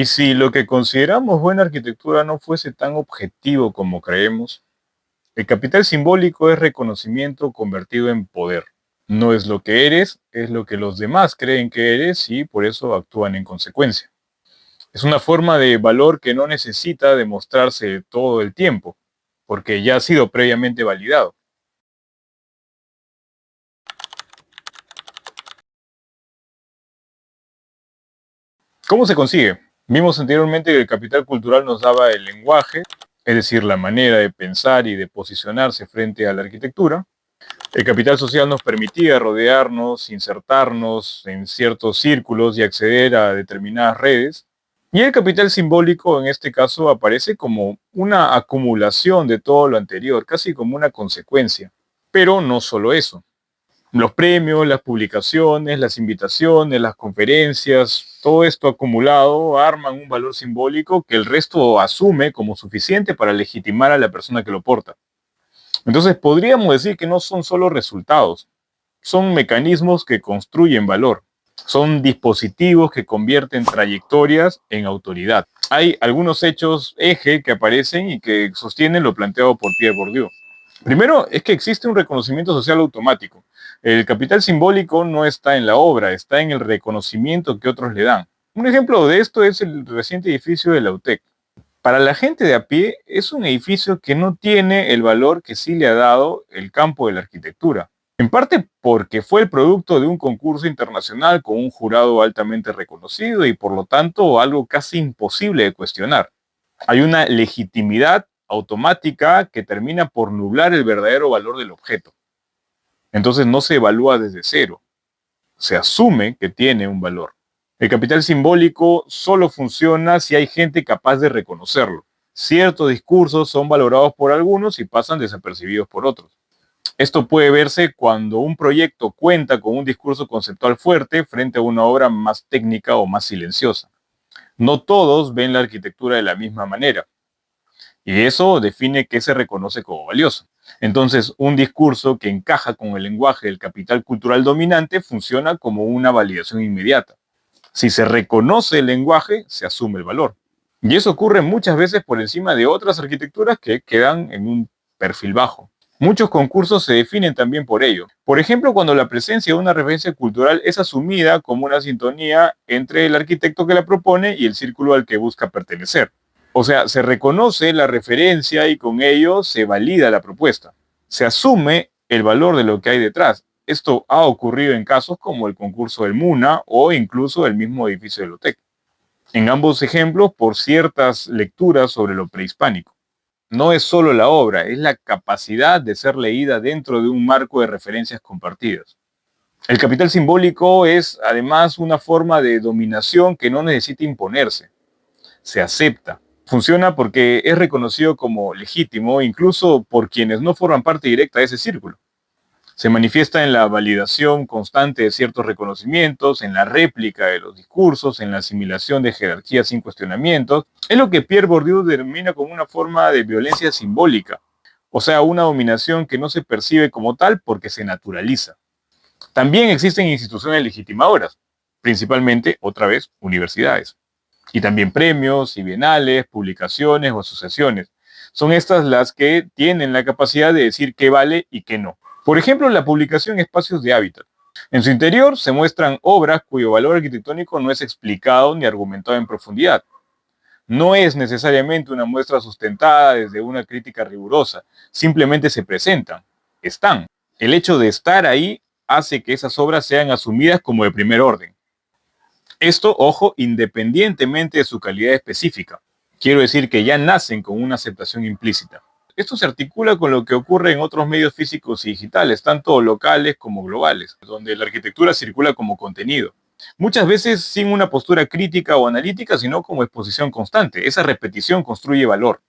Y si lo que consideramos buena arquitectura no fuese tan objetivo como creemos, el capital simbólico es reconocimiento convertido en poder. No es lo que eres, es lo que los demás creen que eres y por eso actúan en consecuencia. Es una forma de valor que no necesita demostrarse todo el tiempo, porque ya ha sido previamente validado. ¿Cómo se consigue? Vimos anteriormente que el capital cultural nos daba el lenguaje, es decir, la manera de pensar y de posicionarse frente a la arquitectura. El capital social nos permitía rodearnos, insertarnos en ciertos círculos y acceder a determinadas redes. Y el capital simbólico en este caso aparece como una acumulación de todo lo anterior, casi como una consecuencia. Pero no solo eso. Los premios, las publicaciones, las invitaciones, las conferencias, todo esto acumulado arman un valor simbólico que el resto asume como suficiente para legitimar a la persona que lo porta. Entonces podríamos decir que no son solo resultados, son mecanismos que construyen valor, son dispositivos que convierten trayectorias en autoridad. Hay algunos hechos eje que aparecen y que sostienen lo planteado por Pierre Bourdieu. Primero es que existe un reconocimiento social automático. El capital simbólico no está en la obra, está en el reconocimiento que otros le dan. Un ejemplo de esto es el reciente edificio de la UTEC. Para la gente de a pie es un edificio que no tiene el valor que sí le ha dado el campo de la arquitectura. En parte porque fue el producto de un concurso internacional con un jurado altamente reconocido y por lo tanto algo casi imposible de cuestionar. Hay una legitimidad automática que termina por nublar el verdadero valor del objeto. Entonces no se evalúa desde cero, se asume que tiene un valor. El capital simbólico solo funciona si hay gente capaz de reconocerlo. Ciertos discursos son valorados por algunos y pasan desapercibidos por otros. Esto puede verse cuando un proyecto cuenta con un discurso conceptual fuerte frente a una obra más técnica o más silenciosa. No todos ven la arquitectura de la misma manera. Y eso define qué se reconoce como valioso. Entonces, un discurso que encaja con el lenguaje del capital cultural dominante funciona como una validación inmediata. Si se reconoce el lenguaje, se asume el valor. Y eso ocurre muchas veces por encima de otras arquitecturas que quedan en un perfil bajo. Muchos concursos se definen también por ello. Por ejemplo, cuando la presencia de una referencia cultural es asumida como una sintonía entre el arquitecto que la propone y el círculo al que busca pertenecer. O sea, se reconoce la referencia y con ello se valida la propuesta. Se asume el valor de lo que hay detrás. Esto ha ocurrido en casos como el concurso del MUNA o incluso el mismo edificio del OTEC. En ambos ejemplos, por ciertas lecturas sobre lo prehispánico. No es solo la obra, es la capacidad de ser leída dentro de un marco de referencias compartidas. El capital simbólico es además una forma de dominación que no necesita imponerse. Se acepta. Funciona porque es reconocido como legítimo incluso por quienes no forman parte directa de ese círculo. Se manifiesta en la validación constante de ciertos reconocimientos, en la réplica de los discursos, en la asimilación de jerarquías sin cuestionamientos. Es lo que Pierre Bourdieu denomina como una forma de violencia simbólica, o sea, una dominación que no se percibe como tal porque se naturaliza. También existen instituciones legitimadoras, principalmente, otra vez, universidades. Y también premios y bienales, publicaciones o asociaciones. Son estas las que tienen la capacidad de decir qué vale y qué no. Por ejemplo, la publicación Espacios de Hábitat. En su interior se muestran obras cuyo valor arquitectónico no es explicado ni argumentado en profundidad. No es necesariamente una muestra sustentada desde una crítica rigurosa, simplemente se presentan, están. El hecho de estar ahí hace que esas obras sean asumidas como de primer orden. Esto, ojo, independientemente de su calidad específica. Quiero decir que ya nacen con una aceptación implícita. Esto se articula con lo que ocurre en otros medios físicos y digitales, tanto locales como globales, donde la arquitectura circula como contenido. Muchas veces sin una postura crítica o analítica, sino como exposición constante. Esa repetición construye valor.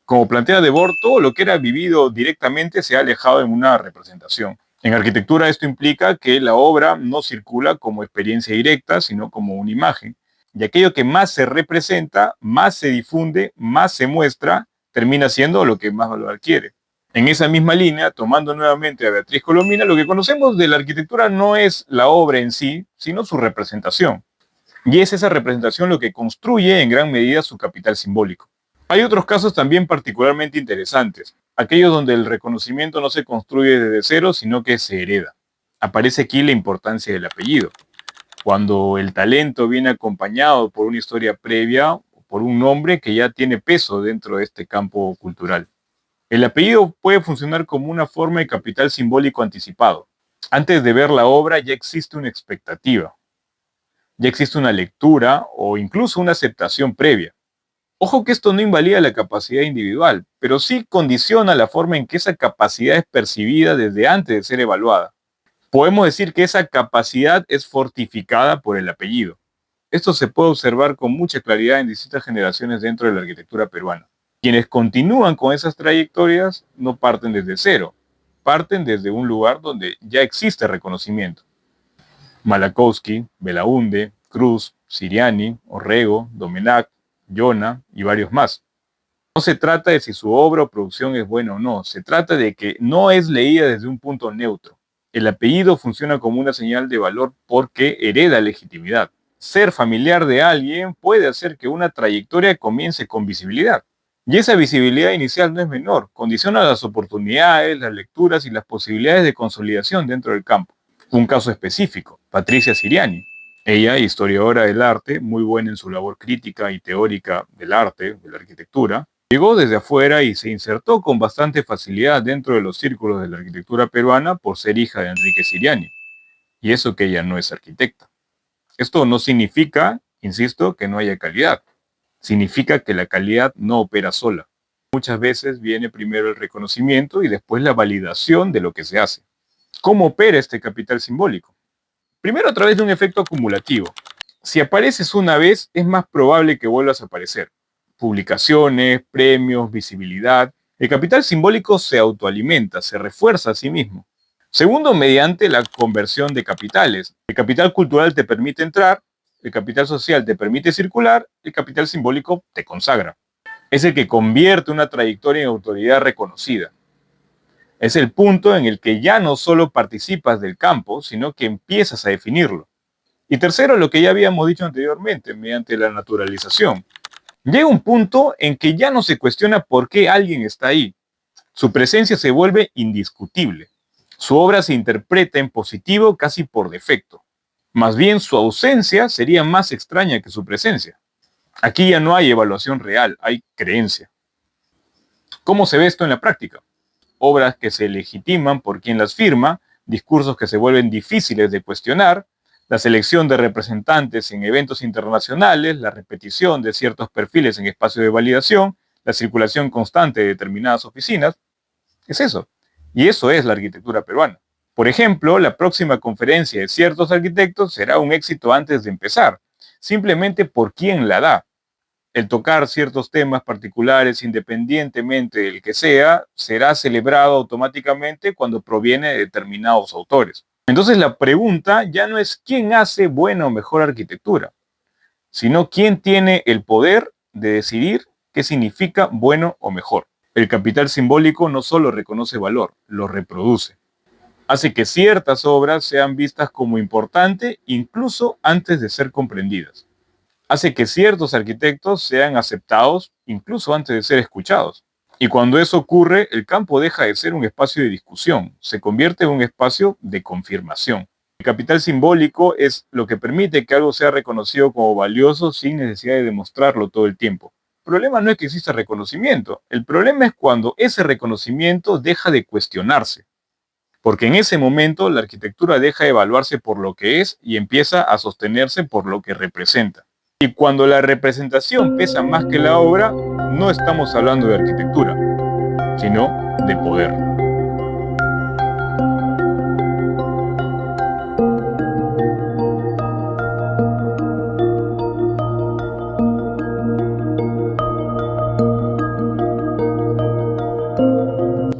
Como plantea Debord, todo lo que era vivido directamente se ha alejado en una representación. En arquitectura esto implica que la obra no circula como experiencia directa, sino como una imagen. Y aquello que más se representa, más se difunde, más se muestra, termina siendo lo que más valor adquiere. En esa misma línea, tomando nuevamente a Beatriz Colomina, lo que conocemos de la arquitectura no es la obra en sí, sino su representación. Y es esa representación lo que construye en gran medida su capital simbólico. Hay otros casos también particularmente interesantes, aquellos donde el reconocimiento no se construye desde cero, sino que se hereda. Aparece aquí la importancia del apellido. Cuando el talento viene acompañado por una historia previa, por un nombre que ya tiene peso dentro de este campo cultural. El apellido puede funcionar como una forma de capital simbólico anticipado. Antes de ver la obra ya existe una expectativa, ya existe una lectura o incluso una aceptación previa. Ojo que esto no invalida la capacidad individual, pero sí condiciona la forma en que esa capacidad es percibida desde antes de ser evaluada. Podemos decir que esa capacidad es fortificada por el apellido. Esto se puede observar con mucha claridad en distintas generaciones dentro de la arquitectura peruana. Quienes continúan con esas trayectorias no parten desde cero, parten desde un lugar donde ya existe reconocimiento. Malakowski, Belaunde, Cruz, Siriani, Orrego, Domenach, Llona y varios más. No se trata de si su obra o producción es buena o no, se trata de que no es leída desde un punto neutro. El apellido funciona como una señal de valor porque hereda legitimidad. Ser familiar de alguien puede hacer que una trayectoria comience con visibilidad. Y esa visibilidad inicial no es menor, condiciona las oportunidades, las lecturas y las posibilidades de consolidación dentro del campo. Un caso específico, Patricia Siriani. Ella, historiadora del arte, muy buena en su labor crítica y teórica del arte, de la arquitectura, llegó desde afuera y se insertó con bastante facilidad dentro de los círculos de la arquitectura peruana por ser hija de Enrique Siriani. Y eso que ella no es arquitecta. Esto no significa, insisto, que no haya calidad. Significa que la calidad no opera sola. Muchas veces viene primero el reconocimiento y después la validación de lo que se hace. ¿Cómo opera este capital simbólico? Primero a través de un efecto acumulativo. Si apareces una vez, es más probable que vuelvas a aparecer. Publicaciones, premios, visibilidad. El capital simbólico se autoalimenta, se refuerza a sí mismo. Segundo, mediante la conversión de capitales. El capital cultural te permite entrar, el capital social te permite circular, el capital simbólico te consagra. Es el que convierte una trayectoria en autoridad reconocida. Es el punto en el que ya no solo participas del campo, sino que empiezas a definirlo. Y tercero, lo que ya habíamos dicho anteriormente, mediante la naturalización. Llega un punto en que ya no se cuestiona por qué alguien está ahí. Su presencia se vuelve indiscutible. Su obra se interpreta en positivo casi por defecto. Más bien su ausencia sería más extraña que su presencia. Aquí ya no hay evaluación real, hay creencia. ¿Cómo se ve esto en la práctica? Obras que se legitiman por quien las firma, discursos que se vuelven difíciles de cuestionar, la selección de representantes en eventos internacionales, la repetición de ciertos perfiles en espacios de validación, la circulación constante de determinadas oficinas. Es eso. Y eso es la arquitectura peruana. Por ejemplo, la próxima conferencia de ciertos arquitectos será un éxito antes de empezar, simplemente por quién la da. El tocar ciertos temas particulares, independientemente del que sea, será celebrado automáticamente cuando proviene de determinados autores. Entonces la pregunta ya no es quién hace buena o mejor arquitectura, sino quién tiene el poder de decidir qué significa bueno o mejor. El capital simbólico no solo reconoce valor, lo reproduce. Hace que ciertas obras sean vistas como importantes incluso antes de ser comprendidas. Hace que ciertos arquitectos sean aceptados incluso antes de ser escuchados. Y cuando eso ocurre, el campo deja de ser un espacio de discusión, se convierte en un espacio de confirmación. El capital simbólico es lo que permite que algo sea reconocido como valioso sin necesidad de demostrarlo todo el tiempo. El problema no es que exista reconocimiento, el problema es cuando ese reconocimiento deja de cuestionarse. Porque en ese momento la arquitectura deja de evaluarse por lo que es y empieza a sostenerse por lo que representa. Y cuando la representación pesa más que la obra, no estamos hablando de arquitectura, sino de poder.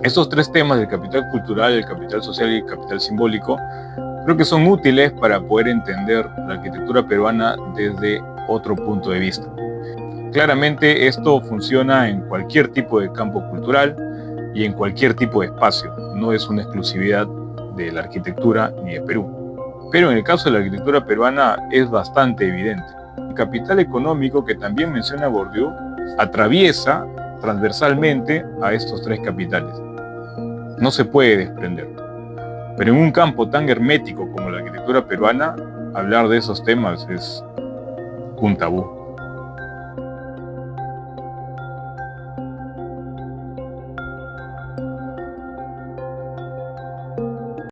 Estos tres temas del capital cultural, el capital social y el capital simbólico creo que son útiles para poder entender la arquitectura peruana desde otro punto de vista. Claramente esto funciona en cualquier tipo de campo cultural y en cualquier tipo de espacio. No es una exclusividad de la arquitectura ni de Perú. Pero en el caso de la arquitectura peruana es bastante evidente. El capital económico que también menciona Bourdieu atraviesa transversalmente a estos tres capitales. No se puede desprender. Pero en un campo tan hermético como la arquitectura peruana, hablar de esos temas es un tabú.